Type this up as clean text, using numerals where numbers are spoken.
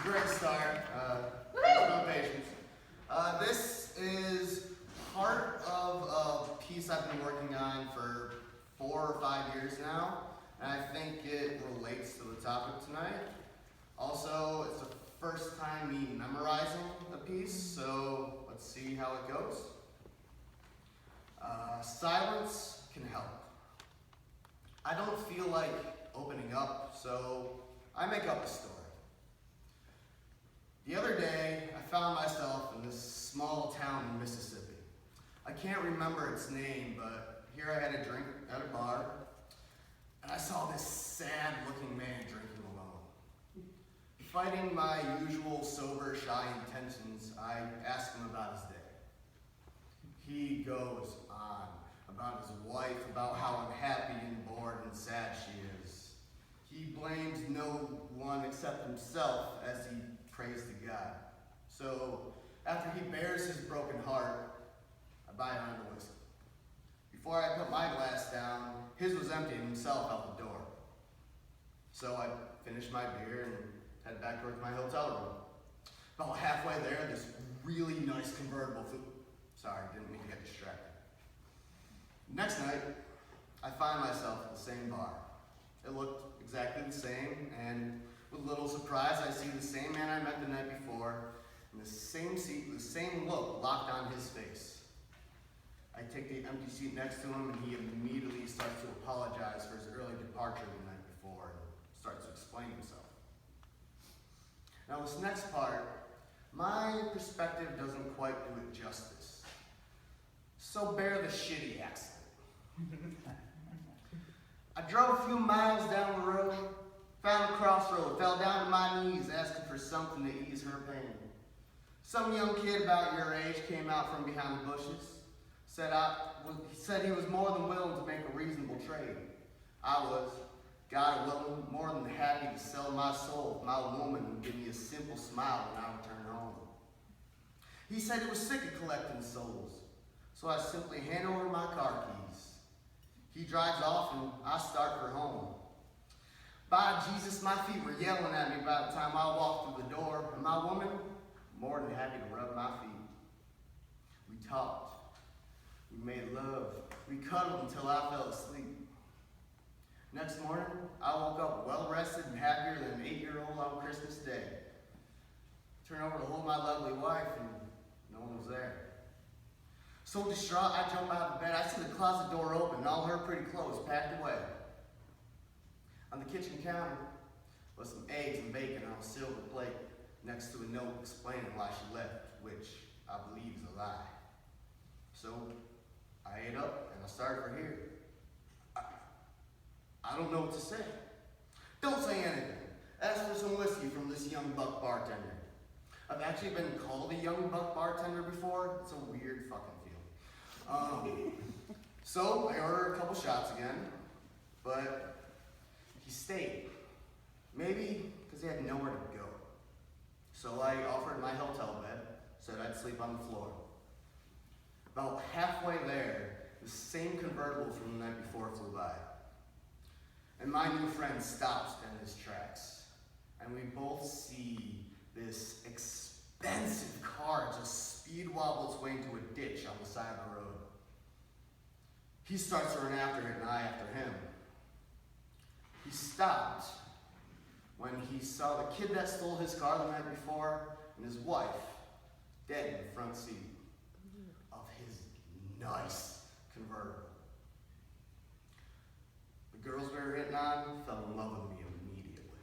Great start. Thanks for the patience. This is part of a piece I've been working on for 4 or 5 years now, and I think it relates to the topic tonight. Also, it's the first time me memorizing a piece, so let's see how it goes. Silence can help. I don't feel like opening up, so I make up a story. The other day, I found myself in this small town in Mississippi. I can't remember its name, but here I had a drink at a bar, and I saw this sad-looking man drinking alone. Fighting my usual sober, shy intentions, I asked him about his day. He goes on about his wife, about how unhappy and bored and sad she is. He blames no one except himself as he prays to God. So, after he bears his broken heart, I buy a round of whiskey. Before I put my glass down, his was emptying himself out the door. So I finished my beer and head back towards my hotel room. About halfway there, this really nice convertible Sorry, didn't mean to get distracted. Next night, I find myself at the same bar. It looked exactly the same, and with little surprise, I see the same man I met the night before, in the same seat, the same look locked on his face. I take the empty seat next to him, and he immediately starts to apologize for his early departure the night before, and starts to explain himself. Now this next part, my perspective doesn't quite do it justice. So bear the shitty accent. I drove a few miles down the road, found a crossroad, fell down to my knees asking for something to ease her pain. Some young kid about your age came out from behind the bushes, said he was more than willing to make a reasonable trade. I was, God willing, more than happy to sell my soul if my woman would give me a simple smile when I returned home. He said he was sick of collecting souls, so I simply hand over my car keys. He drives off and I start for home. By Jesus, my feet were yelling at me by the time I walked through the door, and my woman, more than happy to rub my feet. We talked, we made love, we cuddled until I fell asleep. Next morning, I woke up well-rested and happier than an 8-year-old on Christmas Day. Turned over to hold my lovely wife, and no one was there. So distraught, I jump out of bed. I see the closet door open and all her pretty clothes packed away. On the kitchen counter was some eggs and bacon on a silver plate next to a note explaining why she left, which I believe is a lie. So I ate up and I started for here. I don't know what to say. Don't say anything. Ask for some whiskey from this young buck bartender. I've actually been called a young buck bartender before. It's a weird fucking feeling. So I ordered a couple shots again, but he stayed. Maybe because he had nowhere to go. So I offered my hotel bed, said I'd sleep on the floor. About halfway there, the same convertible from the night before flew by. And my new friend stops in his tracks. And we both see this expensive car just speed wobble its way into a ditch on the side of the road. He starts to run after it and I after him. He stopped when he saw the kid that stole his car the night before and his wife dead in the front seat of his nice convertible. The girls we were hitting on fell in love with me immediately.